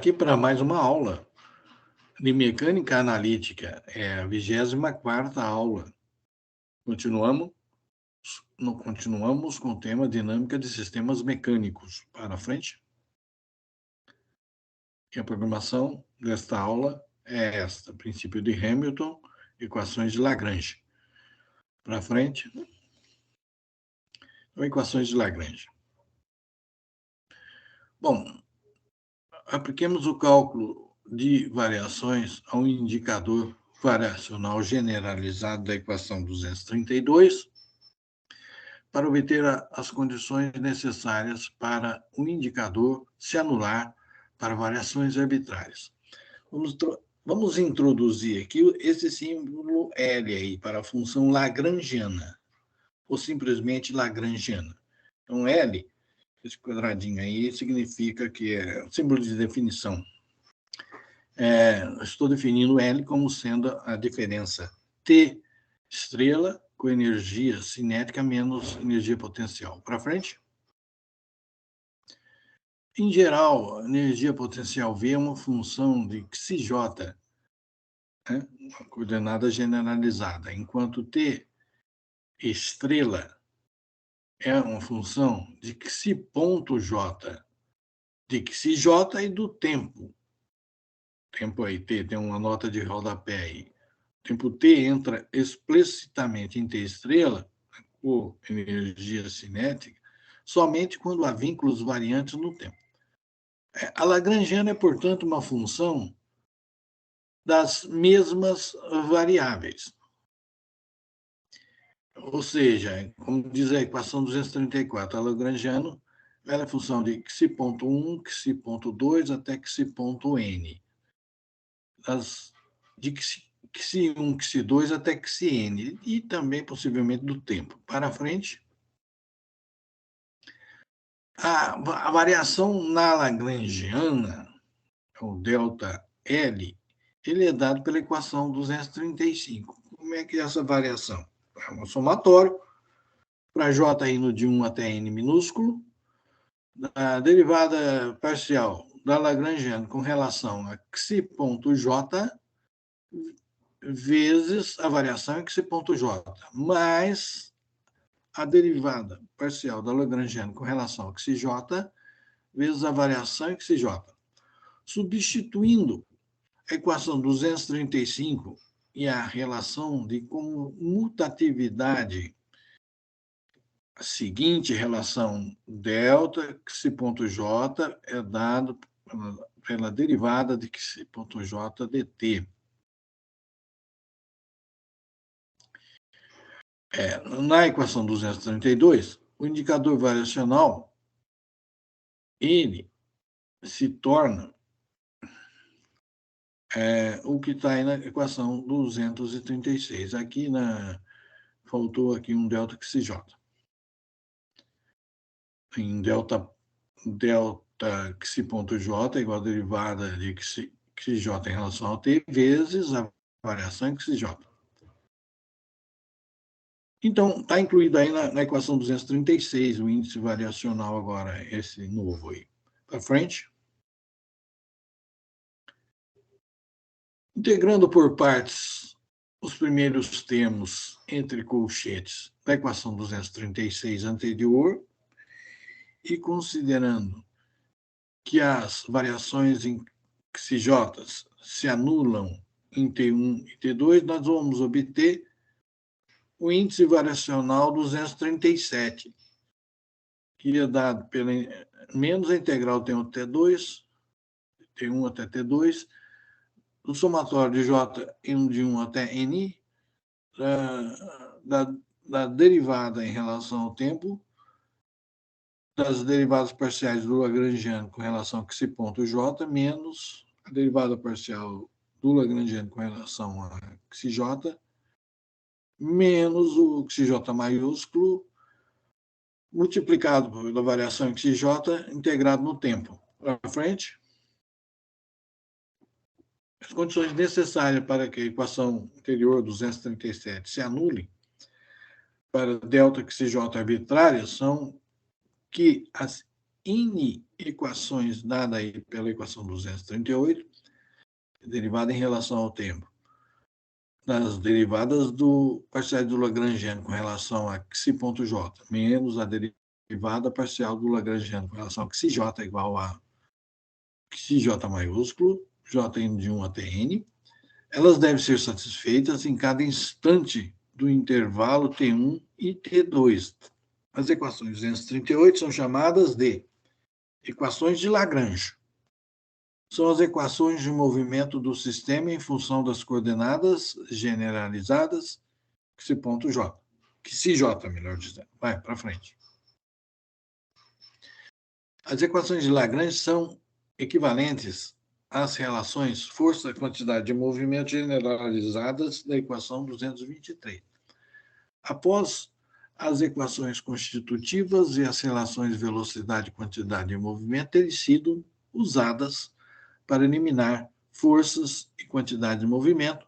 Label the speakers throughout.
Speaker 1: aqui para mais uma aula de mecânica analítica. É a 24ª aula. Continuamos com o tema dinâmica de sistemas mecânicos. Para frente. E a programação desta aula é esta: princípio de Hamilton, equações de Lagrange. Para frente. Então, equações de Lagrange. Bom, apliquemos o cálculo de variações a um indicador variacional generalizado da equação 232 para obter as condições necessárias para o indicador se anular para variações arbitrárias. Vamos introduzir aqui esse símbolo L aí para a função lagrangiana, ou simplesmente lagrangiana. Então, L, esse quadradinho aí, significa que é o símbolo de definição. Estou definindo L como sendo a diferença T estrela com energia cinética menos energia potencial. Para frente. Em geral, a energia potencial V é uma função de xj, né? Uma coordenada generalizada, enquanto T estrela é uma função de xi ponto j, de xj e do tempo. Tempo aí, T, tem uma nota de rodapé aí. O tempo T entra explicitamente em T estrela, por energia cinética, somente quando há vínculos variantes no tempo. A lagrangiana é, portanto, uma função das mesmas variáveis. Ou seja, como diz a equação 234, a lagrangiana ela é função de xi.1, xi.2 até xi.n. De xi1, xi2 até xn. E também, possivelmente, do tempo. Para frente. A variação na lagrangiana, o delta L, ele é dado pela equação 235. Como é que é essa variação? É um somatório para J indo de 1 até N minúsculo, a derivada parcial da lagrangiana com relação a xi.j vezes a variação em xi.j, mais a derivada parcial da lagrangiana com relação a xj vezes a variação em xj. Substituindo a equação 235 e a relação de comutatividade, a seguinte relação delta xi.j é dado pela derivada de xi.j dt. Na equação 232, o indicador variacional, ele se torna o que está aí na equação 236. Aqui faltou aqui um delta xj. Em delta xi.j igual a derivada de xj em relação ao t vezes a variação em xj. Então, está incluído aí na equação 236 o índice variacional agora, esse novo aí. Para frente. Integrando por partes os primeiros termos entre colchetes da equação 236 anterior e considerando que as variações em xj se anulam em T1 e T2, nós vamos obter o índice variacional 237, que é dado pela menos a integral T1 até T2, T1 até T2, do somatório de J de 1 até N, da derivada em relação ao tempo, das derivadas parciais do lagrangiano com relação a xi.j, menos a derivada parcial do lagrangiano com relação a xj, menos o xj maiúsculo, multiplicado pela variação em xj, integrado no tempo. Para frente. As condições necessárias para que a equação anterior, 237, se anule para delta xj arbitrária são que N equações dada aí pela equação 238, derivada em relação ao tempo, das derivadas do parcial do Lagrangiano com relação a xi.j, menos a derivada parcial do Lagrangiano com relação a xj igual a xj maiúsculo, jn de 1 até n, elas devem ser satisfeitas em cada instante do intervalo T1 e T2. As equações 238 são chamadas de equações de Lagrange. São as equações de movimento do sistema em função das coordenadas generalizadas xj, xj, melhor dizendo. Vai, para frente. As equações de Lagrange são equivalentes às relações força-quantidade de movimento generalizadas da equação 223. Após as equações constitutivas e as relações velocidade-quantidade de movimento terem sido usadas para eliminar forças e quantidade de movimento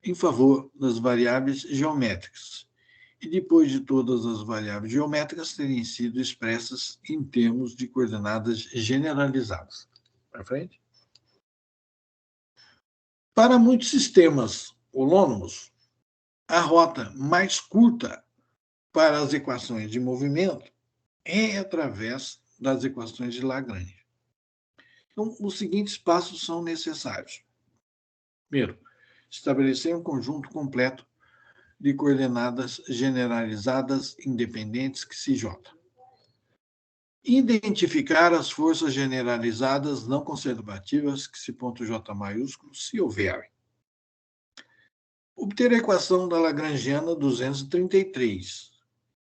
Speaker 1: em favor das variáveis geométricas, e depois de todas as variáveis geométricas terem sido expressas em termos de coordenadas generalizadas. Para frente. Para muitos sistemas holônomos, a rota mais curta para as equações de movimento é através das equações de Lagrange. Então, os seguintes passos são necessários. Primeiro, estabelecer um conjunto completo de coordenadas generalizadas independentes xj. Identificar as forças generalizadas não conservativas xj maiúsculo, se houver. Obter a equação da Lagrangiana 233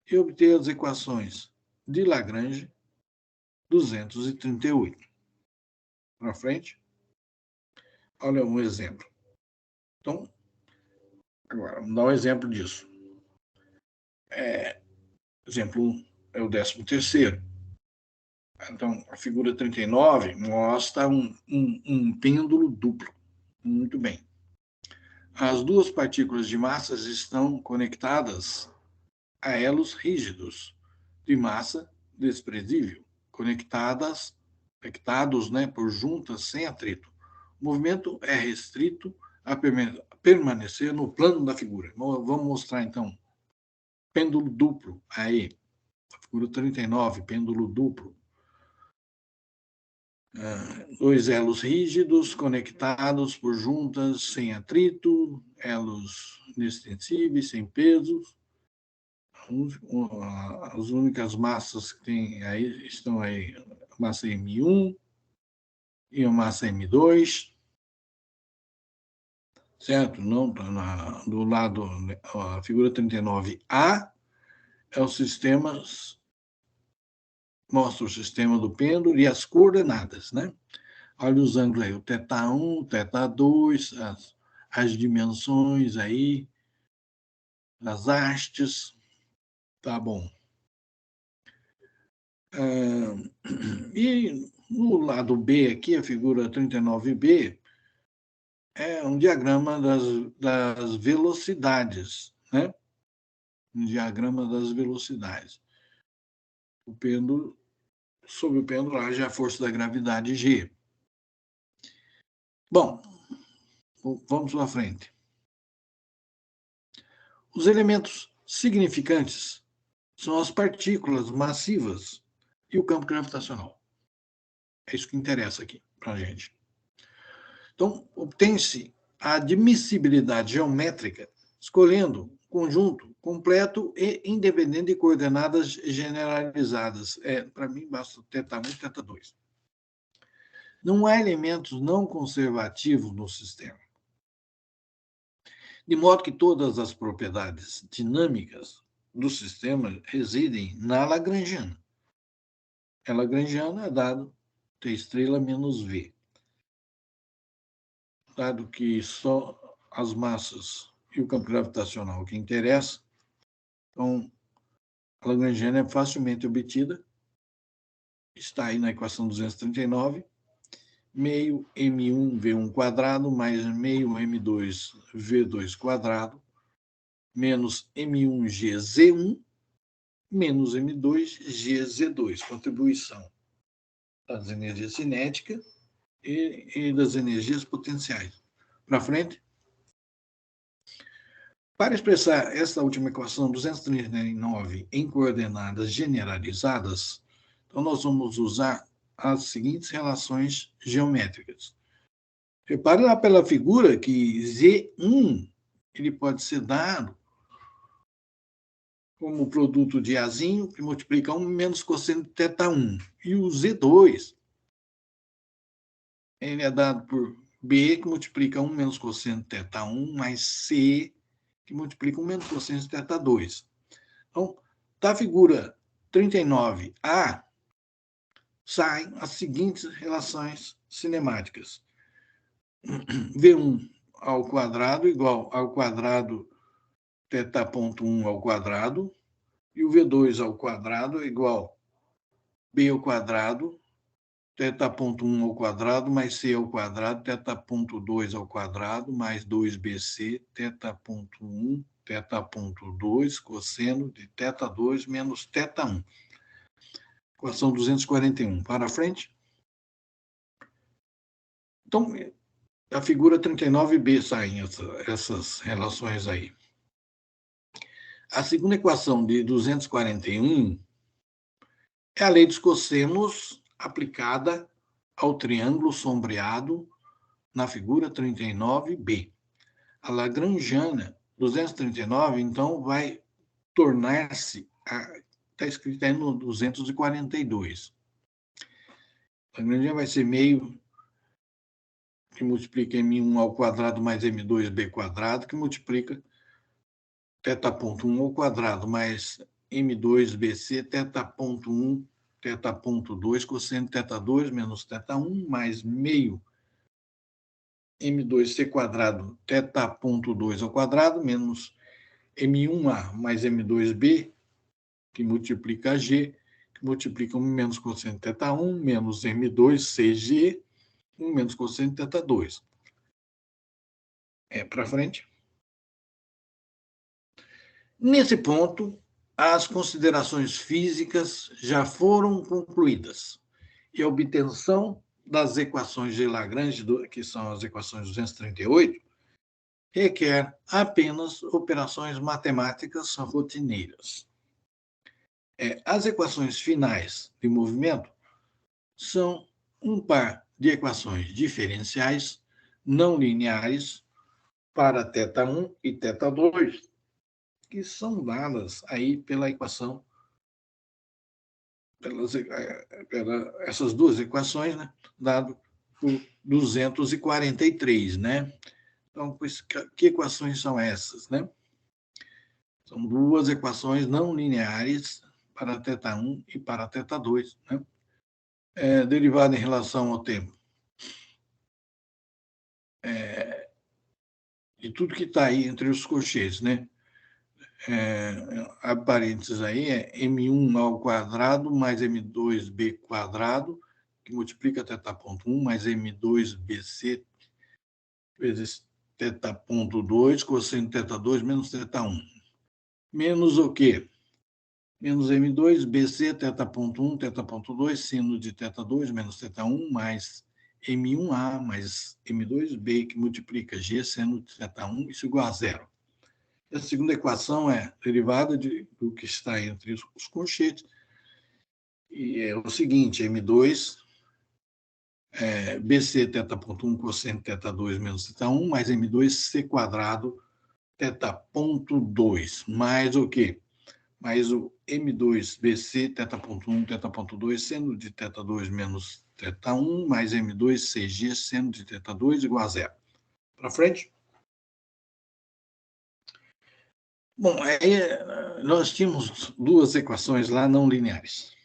Speaker 1: e obter as equações de Lagrange 238. Para frente. Olha um exemplo. Então, agora, vamos dar um exemplo disso. Exemplo 1 é o 13º. Então, a figura 39 mostra um pêndulo duplo. Muito bem. As duas partículas de massas estão conectadas a elos rígidos de massa desprezível, conectados, né, por juntas sem atrito. O movimento é restrito a permanecer no plano da figura. Vamos mostrar, então, pêndulo duplo. Aí, figura 39, pêndulo duplo. Dois elos rígidos conectados por juntas sem atrito, elos inextensíveis, sem pesos. As únicas massas que tem aí estão aí, a massa M1 e a massa M2, certo? Não, do lado, a figura 39A é o sistema, mostra o sistema do pêndulo e as coordenadas, né? Olha os ângulos aí, o θ1, o θ2, as dimensões aí, as hastes, tá bom. E no lado B aqui, a figura 39B, é um diagrama das velocidades, né? Um diagrama das velocidades. O pêndulo, sobre o pêndulo, age a força da gravidade G. Bom, vamos para frente. Os elementos significantes são as partículas massivas e o campo gravitacional. É isso que interessa aqui para a gente. Então, obtém-se a admissibilidade geométrica escolhendo conjunto completo e independente de coordenadas generalizadas. Para mim, basta θ1 e θ2. Não há elementos não conservativos no sistema. De modo que todas as propriedades dinâmicas do sistema residem na Lagrangiana. A Lagrangiana é dado T estrela menos V. Dado que só as massas e o campo gravitacional que interessa, então a Lagrangiana é facilmente obtida, está aí na equação 239, meio M1 V1 quadrado mais meio M2 V2 quadrado menos M1 GZ1 menos M2 GZ2, contribuição das energias cinéticas e das energias potenciais. Para frente. Para expressar esta última equação 239 em coordenadas generalizadas, então nós vamos usar as seguintes relações geométricas. Repare lá pela figura que Z1 ele pode ser dado como o produto de Azinho, que multiplica 1 menos cosseno de θ1. E o Z2 ele é dado por B, que multiplica 1 menos cosseno de θ1, mais C, que multiplica 1 menos cosseno de θ2. Então, da figura 39A, saem as seguintes relações cinemáticas. V1 ao quadrado igual ao quadrado θ.1 ao quadrado, e o V2 ao quadrado igual B ao quadrado, θ.1 ao quadrado, mais C ao quadrado, θ.2 ao quadrado, mais 2BC, θ.1, θ.2, cosseno de θ2 menos θ1. Equação 241. Para frente. Então, a figura 39B saem essas relações aí. A segunda equação de 241 é a lei dos cossenos aplicada ao triângulo sombreado na figura 39B. A lagrangiana 239, então, vai tornar-se, está escrito aí no 242. A lagrangiana vai ser meio que multiplica M1 ao quadrado mais M2B quadrado, que multiplica θ.1 ao quadrado mais M2BC, θ.1, θ.2, cosseno de θ2 menos θ1, mais meio M2C quadrado, θ.2 ao quadrado, menos M1A mais M2B, que multiplica G, que multiplica 1 menos cosseno de θ1, menos M2CG, 1 menos cosseno de θ2. Para frente. Nesse ponto, as considerações físicas já foram concluídas e a obtenção das equações de Lagrange, que são as equações 238, requer apenas operações matemáticas rotineiras. As equações finais de movimento são um par de equações diferenciais não lineares para θ1 e θ2, que são dadas aí pela equação, essas duas equações, né, dado por 243, né? Então, que equações são essas, né? São duas equações não lineares para θ1 e para θ2, né? Derivada em relação ao tempo. E tudo que está aí entre os colchetes, né? A parênteses aí é M1 ao quadrado mais M2B quadrado, que multiplica θ.1 mais M2BC vezes θ.2, cosseno de θ2 menos θ1. Menos o quê? Menos M2BC, θ.1, θ.2, sino de θ2 menos θ1, mais M1A mais M2B, que multiplica G, seno de θ1, isso igual a zero. A segunda equação é derivada do que está entre os colchetes, e é o seguinte, M2 BC θ.1 cosseno de θ2 menos θ1, mais M2C quadrado θ.2, mais o quê? Mais o M2BC θ.1 θ.2 seno de θ2 menos θ1, mais M2CG seno de θ2 igual a zero. Para frente. Bom, aí nós tínhamos duas equações lá não lineares.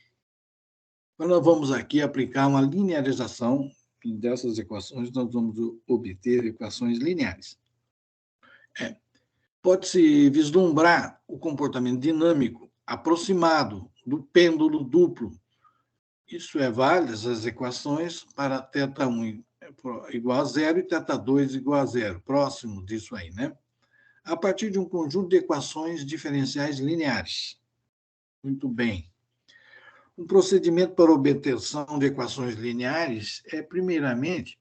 Speaker 1: Então, nós vamos aqui aplicar uma linearização, e dessas equações nós vamos obter equações lineares. Pode-se vislumbrar o comportamento dinâmico aproximado do pêndulo duplo. Isso é válido, as equações, para θ1 igual a zero e θ2 igual a zero, próximo disso aí, né? A partir de um conjunto de equações diferenciais lineares. Muito bem. Um procedimento para obtenção de equações lineares é, primeiramente,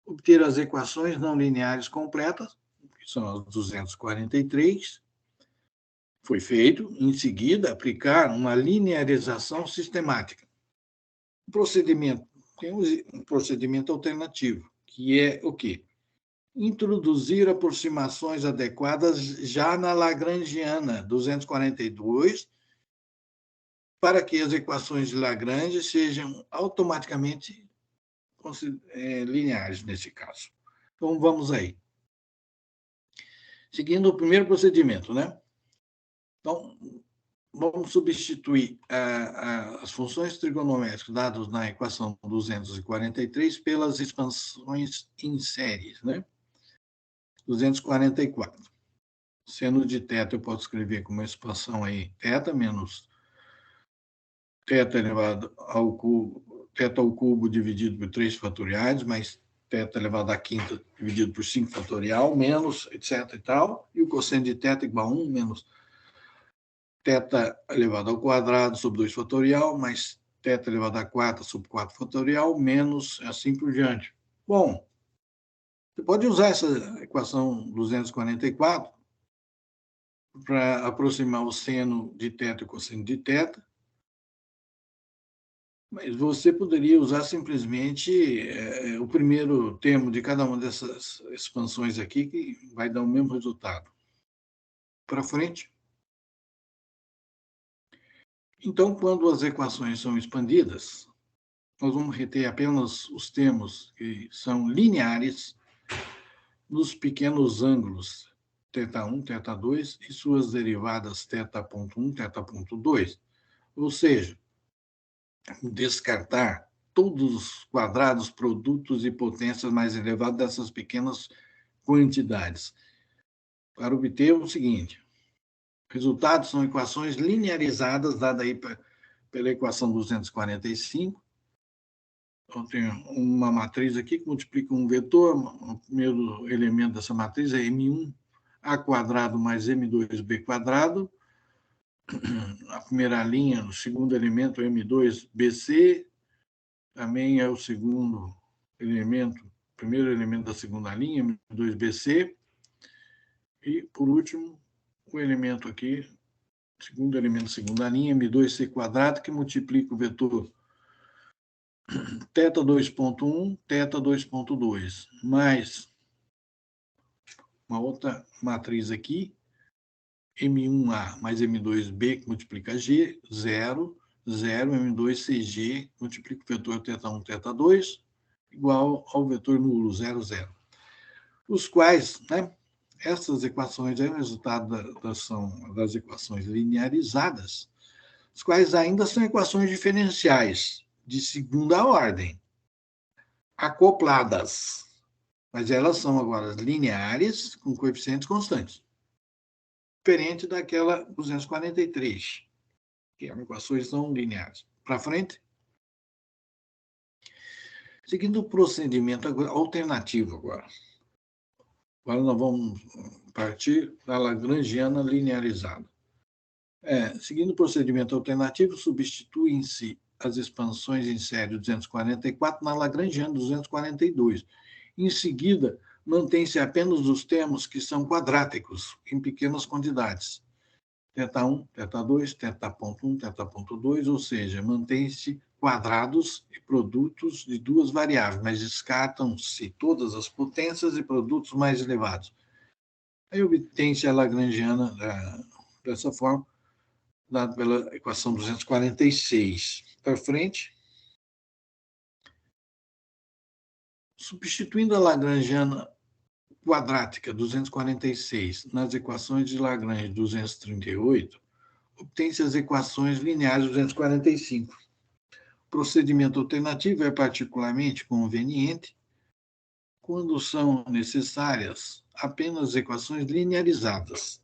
Speaker 1: obter as equações não lineares completas, que são as 243. Foi feito, em seguida, aplicar uma linearização sistemática. O procedimento tem um procedimento alternativo, que é o quê? Introduzir aproximações adequadas já na Lagrangiana 242, para que as equações de Lagrange sejam automaticamente lineares nesse caso. Então, vamos aí. Seguindo o primeiro procedimento, né? Então, vamos substituir as funções trigonométricas dadas na equação 243 pelas expansões em séries, né? 244. Seno de θ, eu posso escrever como expansão aí, θ menos θ elevado ao cubo, θ ao cubo dividido por 3 fatoriais, mais θ elevado à quinta dividido por 5 fatorial, menos, etc. e tal, e o cosseno de θ igual a 1 menos θ elevado ao quadrado sobre 2 fatorial, mais θ elevado a 4 sobre 4 fatorial, menos assim por diante. Bom, você pode usar essa equação 244 para aproximar o seno de θ e o cosseno de θ, mas você poderia usar simplesmente o primeiro termo de cada uma dessas expansões aqui, que vai dar o mesmo resultado. Para frente. Então, quando as equações são expandidas, nós vamos reter apenas os termos que são lineares nos pequenos ângulos θ1, θ2 e suas derivadas θ.1, θ.2. Ou seja, descartar todos os quadrados, produtos e potências mais elevados dessas pequenas quantidades. Para obter o seguinte, resultados são equações linearizadas, dadas aí pela equação 245. Então, tem uma matriz aqui que multiplica um vetor, o primeiro elemento dessa matriz é m1a² mais m2b², a primeira linha, o segundo elemento é m2bc, também é o segundo elemento, primeiro elemento da segunda linha, m2bc, e, por último, o elemento aqui, segundo elemento da segunda linha, m2c², que multiplica o vetor θ2.1, θ2.2, mais uma outra matriz aqui, M1A mais M2B, que multiplica G, 0, 0, M2CG, multiplica o vetor θ1, θ2, igual ao vetor nulo, 0, 0. Os quais, né, essas equações é o resultado das equações linearizadas, os quais ainda são equações diferenciais de segunda ordem, acopladas, mas elas são agora lineares com coeficientes constantes, diferente daquela 243, que as equações são lineares. Para frente. Seguindo o procedimento alternativo agora. Agora nós vamos partir da Lagrangiana linearizada. Seguindo o procedimento alternativo, substituem-se as expansões em série 244 na Lagrangiana 242. Em seguida, mantém-se apenas os termos que são quadráticos, em pequenas quantidades. θ1, θ2, θ.1, θ.2, ou seja, mantém-se quadrados e produtos de duas variáveis, mas descartam-se todas as potências e produtos mais elevados. Aí obtém-se a Lagrangiana dessa forma, dado pela equação 246. Para frente. Substituindo a Lagrangiana quadrática 246 nas equações de Lagrange 238, obtém-se as equações lineares 245. O procedimento alternativo é particularmente conveniente quando são necessárias apenas equações linearizadas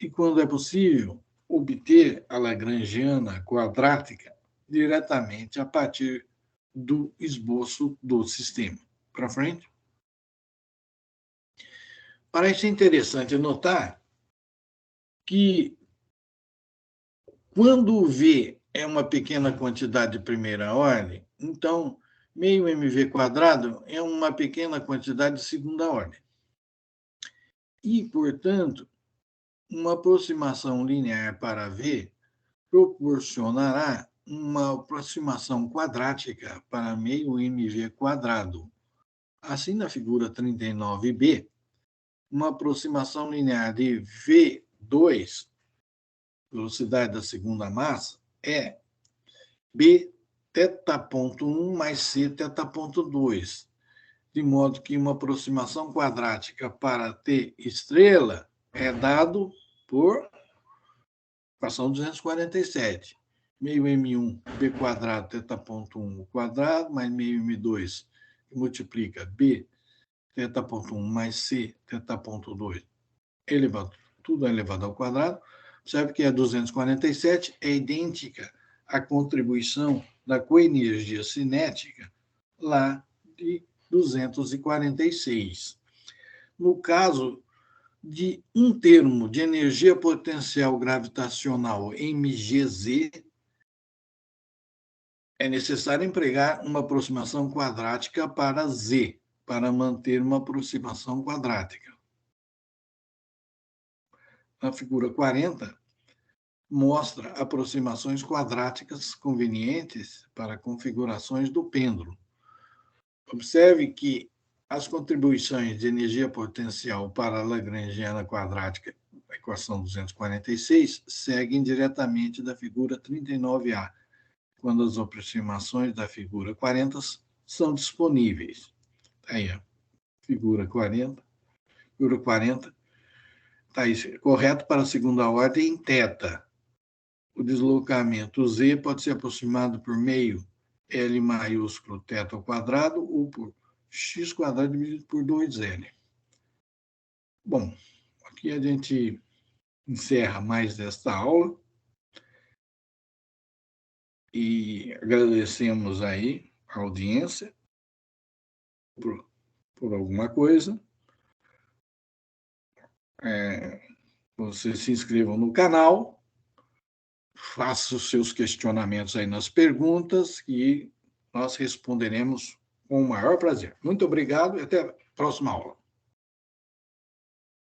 Speaker 1: e quando é possível obter a Lagrangiana quadrática diretamente a partir do esboço do sistema. Para frente. Parece interessante notar que Quando o V é uma pequena quantidade de primeira ordem, então meio mv² é uma pequena quantidade de segunda ordem. E, portanto, uma aproximação linear para V proporcionará uma aproximação quadrática para meio mv². Assim, na figura 39b, uma aproximação linear de V2, velocidade da segunda massa, é B θ.1 mais C θ.2, de modo que uma aproximação quadrática para T estrela é dado por equação 247. Meio M1, B² θ.1 ao quadrado, mais meio M2, que multiplica B θ.1 mais C θ.2, elevado, tudo elevado ao quadrado. Observe que a 247 é idêntica à contribuição da coenergia cinética lá de 246. No caso de um termo de energia potencial gravitacional mgz, é necessário empregar uma aproximação quadrática para z, para manter uma aproximação quadrática. Na figura 40, mostra aproximações quadráticas convenientes para configurações do pêndulo. Observe que as contribuições de energia potencial para a lagrangiana quadrática, a equação 246, seguem diretamente da figura 39A, quando as aproximações da figura 40 são disponíveis. Aí, a figura 40. Figura 40 está aí, correto para a segunda ordem em θ. O deslocamento z pode ser aproximado por meio L maiúsculo θ ao quadrado ou por x² dividido por 2L. Bom, aqui a gente encerra mais esta aula e agradecemos aí a audiência por alguma coisa. Vocês se inscrevam no canal, façam os seus questionamentos aí nas perguntas e nós responderemos com o maior prazer. Muito obrigado e até a próxima aula.